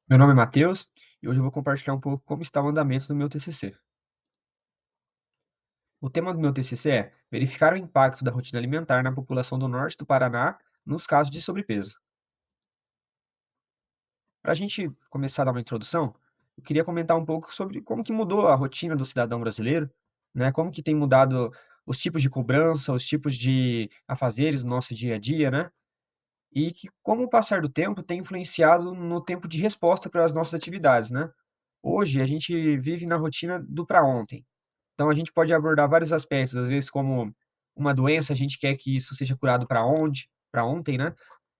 Meu nome é Matheus e hoje eu vou compartilhar um pouco como está o andamento do meu TCC. O tema do meu TCC é verificar o impacto da rotina alimentar na população do norte do Paraná nos casos de sobrepeso. Para a gente começar a dar uma introdução, eu queria comentar um pouco sobre como que mudou a rotina do cidadão brasileiro, né? Como que tem mudado os tipos de cobrança, os tipos de afazeres no nosso dia a dia, né? E que como o passar do tempo tem influenciado no tempo de resposta para as nossas atividades, né? Hoje a gente vive na rotina do para ontem. Então a gente pode abordar vários aspectos, às vezes como uma doença, a gente quer que isso seja curado para onde, para ontem, né?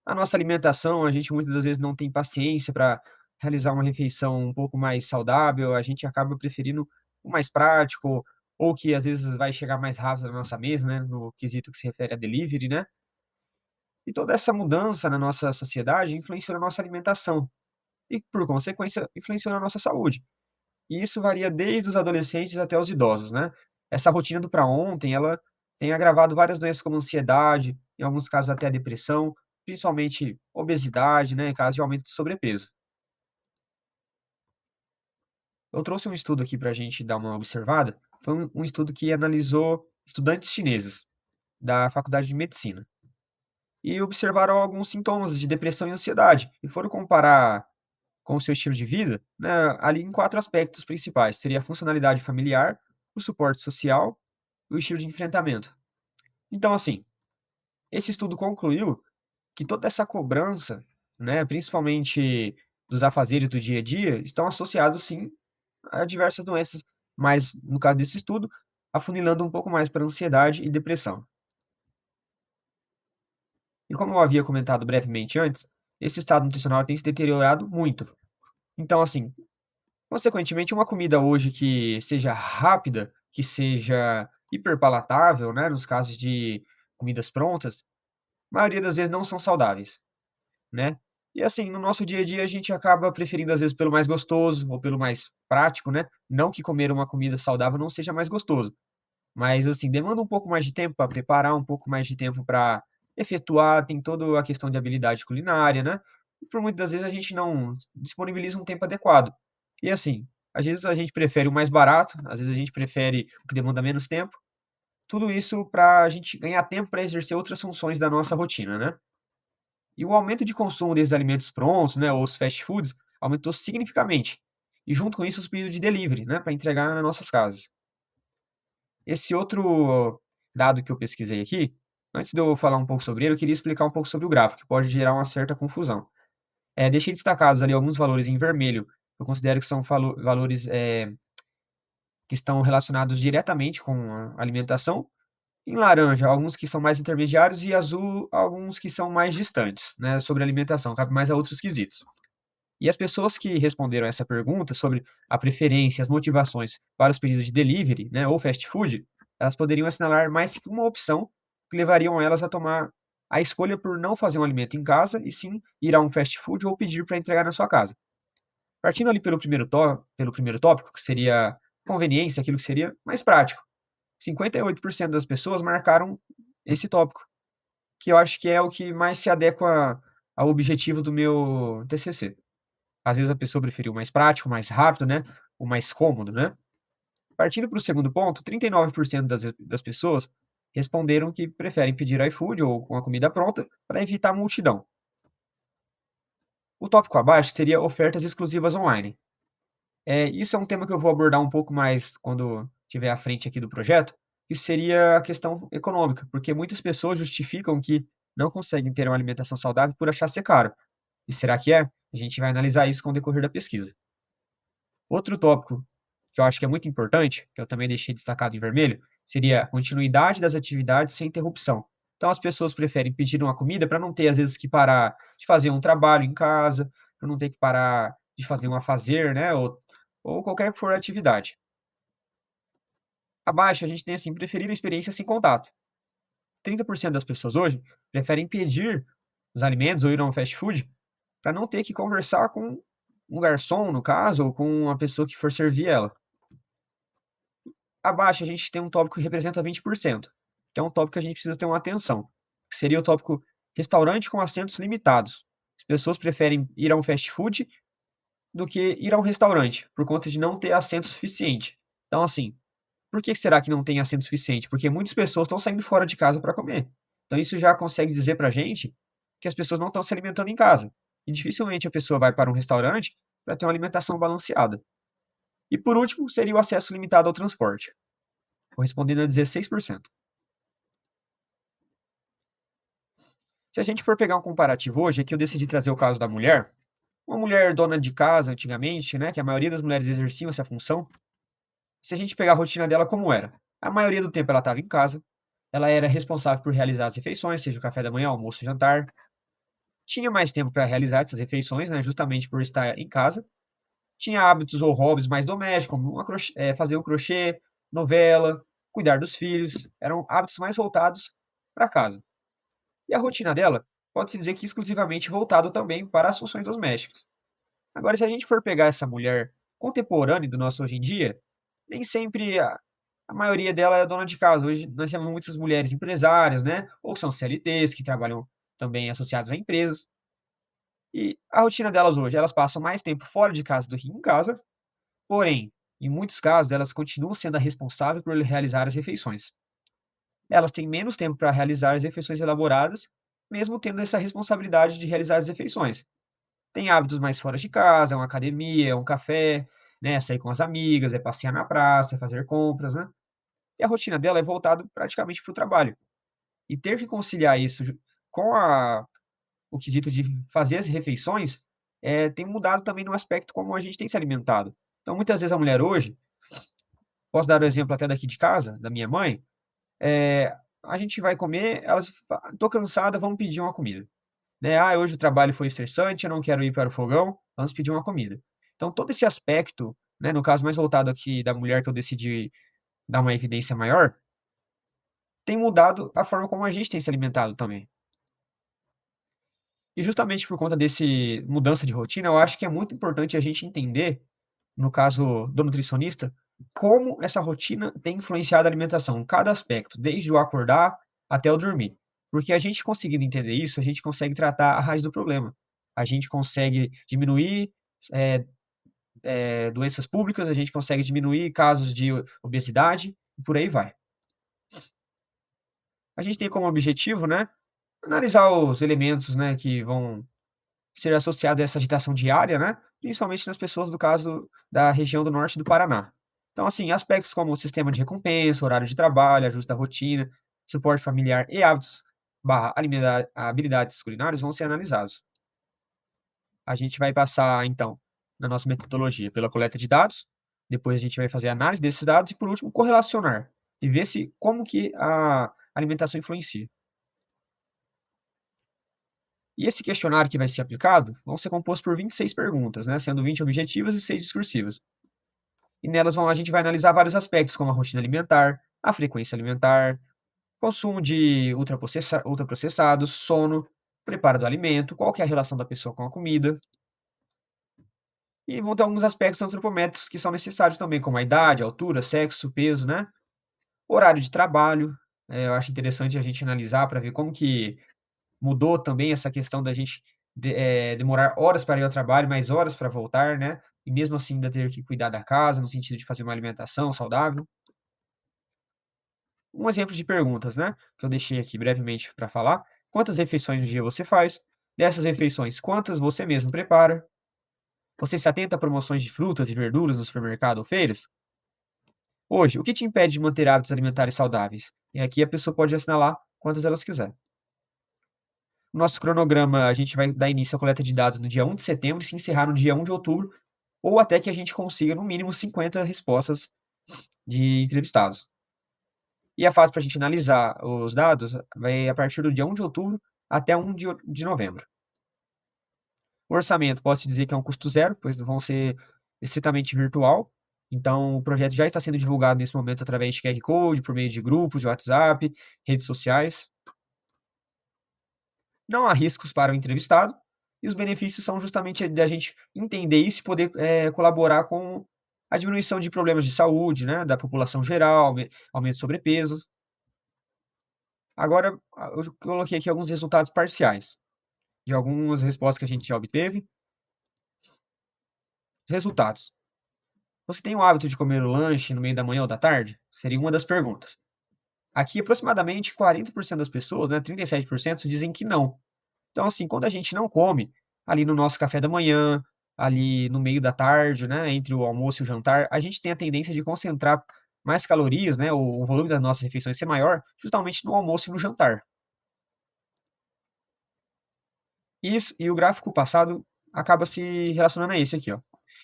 A nossa alimentação, a gente muitas das vezes não tem paciência para realizar uma refeição um pouco mais saudável, a gente acaba preferindo o mais prático, ou que às vezes vai chegar mais rápido na nossa mesa, né? No quesito que se refere a delivery, né? E toda essa mudança na nossa sociedade influencia na nossa alimentação e, por consequência, influencia na nossa saúde. E isso varia desde os adolescentes até os idosos, né? Essa rotina do para ontem, ela tem agravado várias doenças como ansiedade, em alguns casos até a depressão, principalmente obesidade, né, em caso de aumento de sobrepeso. Eu trouxe um estudo aqui para a gente dar uma observada. Foi um estudo que analisou estudantes chineses da Faculdade de Medicina e observaram alguns sintomas de depressão e ansiedade e foram comparar com o seu estilo de vida, né, ali em quatro aspectos principais. Seria a funcionalidade familiar, o suporte social e o estilo de enfrentamento. Então, assim, esse estudo concluiu que toda essa cobrança, né, principalmente dos afazeres do dia a dia, estão associados, sim, a diversas doenças, mas, no caso desse estudo, afunilando um pouco mais para ansiedade e depressão. E como eu havia comentado brevemente antes, esse estado nutricional tem se deteriorado muito. Então, assim, consequentemente, uma comida hoje que seja rápida, que seja hiperpalatável, né, nos casos de comidas prontas, a maioria das vezes não são saudáveis, né? E assim, no nosso dia a dia a gente acaba preferindo às vezes pelo mais gostoso ou pelo mais prático, né? Não que comer uma comida saudável não seja mais gostoso, mas assim, demanda um pouco mais de tempo para preparar, um pouco mais de tempo para efetuar, tem toda a questão de habilidade culinária, né? E por muitas vezes a gente não disponibiliza um tempo adequado. E assim, às vezes a gente prefere o mais barato, às vezes a gente prefere o que demanda menos tempo. Tudo isso para a gente ganhar tempo para exercer outras funções da nossa rotina, né? E o aumento de consumo desses alimentos prontos, né, ou os fast foods, aumentou significativamente. E junto com isso os pedidos de delivery, né, para entregar nas nossas casas. Esse outro dado que eu pesquisei aqui, antes de eu falar um pouco sobre ele, eu queria explicar um pouco sobre o gráfico, que pode gerar uma certa confusão. Deixei destacados ali alguns valores em vermelho, eu considero que são valores que estão relacionados diretamente com a alimentação. Em laranja, alguns que são mais intermediários e azul, alguns que são mais distantes, né, sobre alimentação, cabe mais a outros quesitos. E as pessoas que responderam essa pergunta sobre a preferência, as motivações para os pedidos de delivery, né, ou fast food, elas poderiam assinalar mais que uma opção que levariam elas a tomar a escolha por não fazer um alimento em casa e sim ir a um fast food ou pedir para entregar na sua casa. Partindo ali pelo primeiro tópico, que seria conveniência, aquilo que seria mais prático. 58% das pessoas marcaram esse tópico, que eu acho que é o que mais se adequa ao objetivo do meu TCC. Às vezes a pessoa preferiu o mais prático, o mais rápido, né? O mais cômodo, né? Partindo para o segundo ponto, 39% das pessoas responderam que preferem pedir iFood ou com a comida pronta para evitar a multidão. O tópico abaixo seria ofertas exclusivas online. Isso é um tema que eu vou abordar um pouco mais quando estiver à frente aqui do projeto, que seria a questão econômica, porque muitas pessoas justificam que não conseguem ter uma alimentação saudável por achar ser caro. E será que é? A gente vai analisar isso com o decorrer da pesquisa. Outro tópico que eu acho que é muito importante, que eu também deixei destacado em vermelho, seria a continuidade das atividades sem interrupção. Então as pessoas preferem pedir uma comida para não ter às vezes que parar de fazer um trabalho em casa, para não ter que parar de fazer um afazer, né, ou qualquer que for a atividade. Abaixo a gente tem assim, preferir a experiência sem contato. 30% das pessoas hoje preferem pedir os alimentos ou ir a um fast food para não ter que conversar com um garçom, no caso, ou com uma pessoa que for servir ela. Abaixo a gente tem um tópico que representa 20%, que é um tópico que a gente precisa ter uma atenção, que seria o tópico restaurante com assentos limitados. As pessoas preferem ir a um fast food do que ir a um restaurante, por conta de não ter assento suficiente. Então, assim, por que será que não tem assento suficiente? Porque muitas pessoas estão saindo fora de casa para comer. Então, isso já consegue dizer para a gente que as pessoas não estão se alimentando em casa. E dificilmente a pessoa vai para um restaurante para ter uma alimentação balanceada. E por último, seria o acesso limitado ao transporte, correspondendo a 16%. Se a gente for pegar um comparativo hoje, aqui eu decidi trazer o caso da mulher. Uma mulher dona de casa antigamente, né, que a maioria das mulheres exerciam essa função. Se a gente pegar a rotina dela, como era? A maioria do tempo ela estava em casa, ela era responsável por realizar as refeições, seja o café da manhã, almoço, jantar. Tinha mais tempo para realizar essas refeições, né, justamente por estar em casa. Tinha hábitos ou hobbies mais domésticos, como fazer um crochê, novela, cuidar dos filhos. Eram hábitos mais voltados para casa. E a rotina dela pode-se dizer que exclusivamente voltado também para as funções domésticas. Agora, se a gente for pegar essa mulher contemporânea do nosso hoje em dia, nem sempre a maioria dela é dona de casa. Hoje nós temos muitas mulheres empresárias, né? Ou são CLTs que trabalham também associadas a empresas. E a rotina delas hoje, elas passam mais tempo fora de casa do que em casa, porém, em muitos casos, elas continuam sendo a responsável por realizar as refeições. Elas têm menos tempo para realizar as refeições elaboradas, mesmo tendo essa responsabilidade de realizar as refeições. Tem hábitos mais fora de casa, é uma academia, é um café, né? Sair com as amigas, é passear na praça, é fazer compras, né? E a rotina dela é voltada praticamente para o trabalho. E ter que conciliar isso com o quesito de fazer as refeições tem mudado também no aspecto como a gente tem se alimentado. Então, muitas vezes a mulher hoje, posso dar o exemplo até daqui de casa, da minha mãe, a gente vai comer, elas falam, tô cansada, vamos pedir uma comida. Né? Ah, hoje o trabalho foi estressante, eu não quero ir para o fogão, vamos pedir uma comida. Então, todo esse aspecto, né, no caso mais voltado aqui da mulher que eu decidi dar uma evidência maior, tem mudado a forma como a gente tem se alimentado também. E justamente por conta desse mudança de rotina, eu acho que é muito importante a gente entender, no caso do nutricionista, como essa rotina tem influenciado a alimentação, em cada aspecto, desde o acordar até o dormir. Porque a gente conseguindo entender isso, a gente consegue tratar a raiz do problema. A gente consegue diminuir é, doenças públicas, a gente consegue diminuir casos de obesidade e por aí vai. A gente tem como objetivo, né, analisar os elementos, né, que vão ser associados a essa agitação diária, né, principalmente nas pessoas do caso da região do norte do Paraná. Então, assim, aspectos como o sistema de recompensa, horário de trabalho, ajuste da rotina, suporte familiar e hábitos barra habilidades culinárias vão ser analisados. A gente vai passar, então, na nossa metodologia pela coleta de dados, depois a gente vai fazer a análise desses dados e, por último, correlacionar e ver se como que a alimentação influencia. E esse questionário que vai ser aplicado vão ser composto por 26 perguntas, né, sendo 20 objetivas e 6 discursivas. E nelas a gente vai analisar vários aspectos, como a rotina alimentar, a frequência alimentar, consumo de ultraprocessados, sono, preparo do alimento, qual que é a relação da pessoa com a comida. E vão ter alguns aspectos antropométricos que são necessários também, como a idade, a altura, sexo, peso, né? Horário de trabalho. Eu acho interessante a gente analisar para ver como que mudou também essa questão da gente demorar horas para ir ao trabalho, mais horas para voltar, né? E mesmo assim ainda ter que cuidar da casa, no sentido de fazer uma alimentação saudável. Um exemplo de perguntas, né? Que eu deixei aqui brevemente para falar. Quantas refeições no dia você faz? Dessas refeições, quantas você mesmo prepara? Você se atenta a promoções de frutas e verduras no supermercado ou feiras? Hoje, o que te impede de manter hábitos alimentares saudáveis? E aqui a pessoa pode assinalar quantas elas quiser. No nosso cronograma, a gente vai dar início à coleta de dados no dia 1 de setembro e se encerrar no dia 1 de outubro, ou até que a gente consiga, no mínimo, 50 respostas de entrevistados. E a fase para a gente analisar os dados vai a partir do dia 1 de outubro até 1 de novembro. O orçamento, posso te dizer que é um custo zero, pois vão ser estritamente virtual. Então, o projeto já está sendo divulgado nesse momento através de QR Code, por meio de grupos, de WhatsApp, redes sociais. Não há riscos para o entrevistado, e os benefícios são justamente da gente entender isso e poder colaborar com a diminuição de problemas de saúde, né, da população geral, aumento de sobrepeso. Agora, eu coloquei aqui alguns resultados parciais de algumas respostas que a gente já obteve. resultados. Você tem o hábito de comer o lanche no meio da manhã ou da tarde? Seria uma das perguntas. Aqui, aproximadamente 40% das pessoas, né, 37%, dizem que não. Então, assim, quando a gente não come ali no nosso café da manhã, ali no meio da tarde, né, entre o almoço e o jantar, a gente tem a tendência de concentrar mais calorias, né, o volume das nossas refeições ser maior, justamente no almoço e no jantar. Isso, e o gráfico passado acaba se relacionando a esse aqui, ó.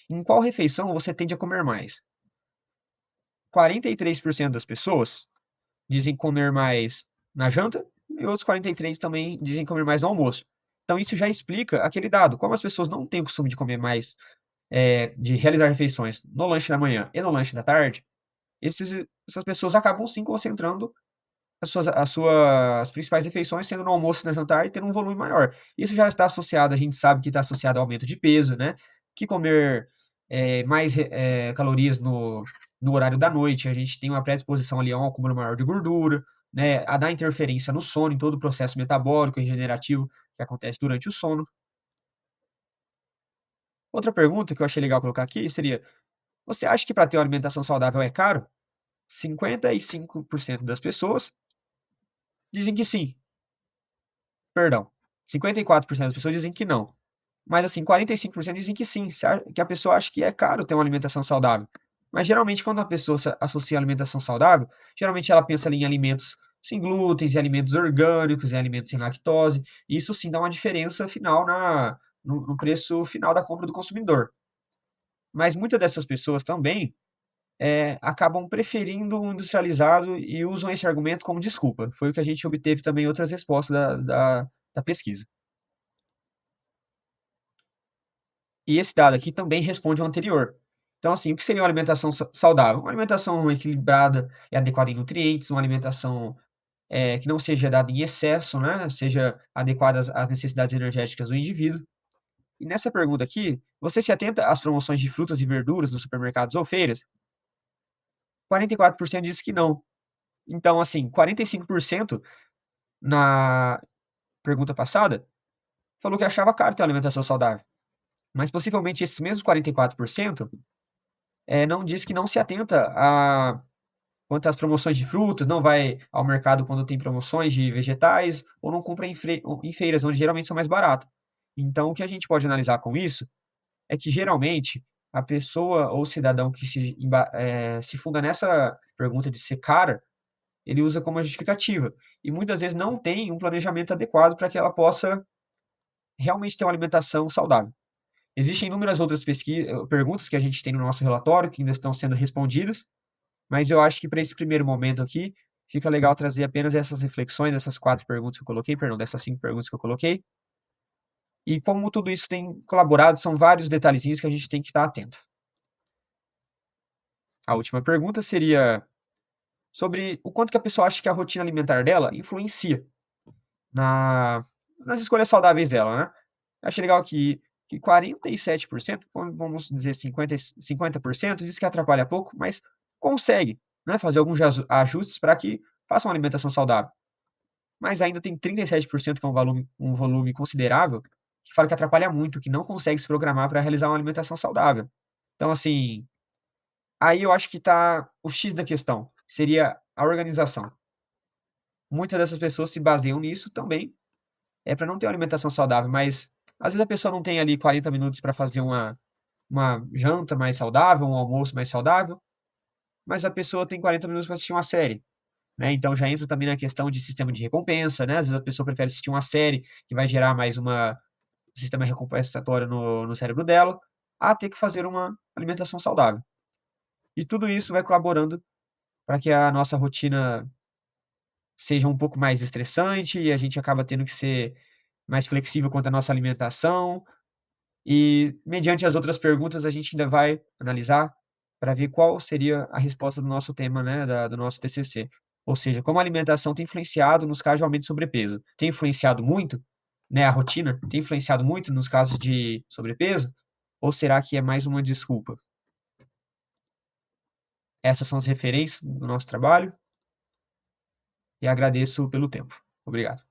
Em qual refeição você tende a comer mais? 43% das pessoas dizem comer mais na janta e outros 43 também dizem comer mais no almoço. Então isso já explica aquele dado. Como as pessoas não têm o costume de comer mais, de realizar refeições no lanche da manhã e no lanche da tarde, essas pessoas acabam sim concentrando as principais refeições sendo no almoço e no jantar e tendo um volume maior. Isso já está associado, a gente sabe que está associado ao aumento de peso, né? Que comer mais calorias no horário da noite, a gente tem uma predisposição ali a um acúmulo maior de gordura, né? A dar interferência no sono, em todo o processo metabólico e regenerativo que acontece durante o sono. Outra pergunta que eu achei legal colocar aqui seria: você acha que para ter uma alimentação saudável é caro? 55% das pessoas dizem que sim. Perdão, 54% das pessoas dizem que não. Mas assim, 45% dizem que sim, que a pessoa acha que é caro ter uma alimentação saudável. Mas geralmente quando a pessoa associa a alimentação saudável, geralmente ela pensa ali em alimentos sem glúten, em alimentos orgânicos, em alimentos sem lactose, e isso sim dá uma diferença final no preço final da compra do consumidor. Mas muitas dessas pessoas também acabam preferindo o industrializado e usam esse argumento como desculpa. Foi o que a gente obteve também em outras respostas da pesquisa. E esse dado aqui também responde ao anterior. Então, assim, o que seria uma alimentação saudável? Uma alimentação equilibrada e adequada em nutrientes, uma alimentação que não seja dada em excesso, né? Seja adequada às necessidades energéticas do indivíduo. E nessa pergunta aqui, você se atenta às promoções de frutas e verduras nos supermercados ou feiras? 44% diz que não. Então, assim, 45% na pergunta passada falou que achava caro ter uma alimentação saudável. Mas possivelmente esses mesmos 44% não diz que não se atenta a quanto às promoções de frutas, não vai ao mercado quando tem promoções de vegetais, ou não compra em feiras, onde geralmente são mais baratos. Então, o que a gente pode analisar com isso é que geralmente a pessoa ou o cidadão que se funda nessa pergunta de ser cara, ele usa como justificativa. E muitas vezes não tem um planejamento adequado para que ela possa realmente ter uma alimentação saudável. Existem inúmeras outras perguntas que a gente tem no nosso relatório que ainda estão sendo respondidas, mas eu acho que para esse primeiro momento aqui, fica legal trazer apenas essas reflexões, dessas 4 perguntas que eu coloquei, perdão, dessas 5 perguntas que eu coloquei. E como tudo isso tem colaborado, são vários detalhezinhos que a gente tem que estar atento. A última pergunta seria sobre o quanto que a pessoa acha que a rotina alimentar dela influencia na, nas escolhas saudáveis dela, né? Achei legal que 47%, vamos dizer 50% diz que atrapalha pouco, mas consegue, né, fazer alguns ajustes para que faça uma alimentação saudável. Mas ainda tem 37%, que é um volume considerável, que fala que atrapalha muito, que não consegue se programar para realizar uma alimentação saudável. Então, assim, aí eu acho que está o X da questão, seria a organização. Muitas dessas pessoas se baseiam nisso também, para não ter uma alimentação saudável, mas às vezes a pessoa não tem ali 40 minutos para fazer uma janta mais saudável, um almoço mais saudável, mas a pessoa tem 40 minutos para assistir uma série. Né? Então já entra também na questão de sistema de recompensa, né? Às vezes a pessoa prefere assistir uma série que vai gerar mais um sistema recompensatório no cérebro dela, a ter que fazer uma alimentação saudável. E tudo isso vai colaborando para que a nossa rotina seja um pouco mais estressante e a gente acaba tendo que ser mais flexível quanto à nossa alimentação. E, mediante as outras perguntas, a gente ainda vai analisar para ver qual seria a resposta do nosso tema, né, do nosso TCC. Ou seja, como a alimentação tem influenciado nos casos de aumento de sobrepeso. Tem influenciado muito, né, a rotina? Tem influenciado muito nos casos de sobrepeso? Ou será que é mais uma desculpa? Essas são as referências do nosso trabalho e agradeço pelo tempo. Obrigado.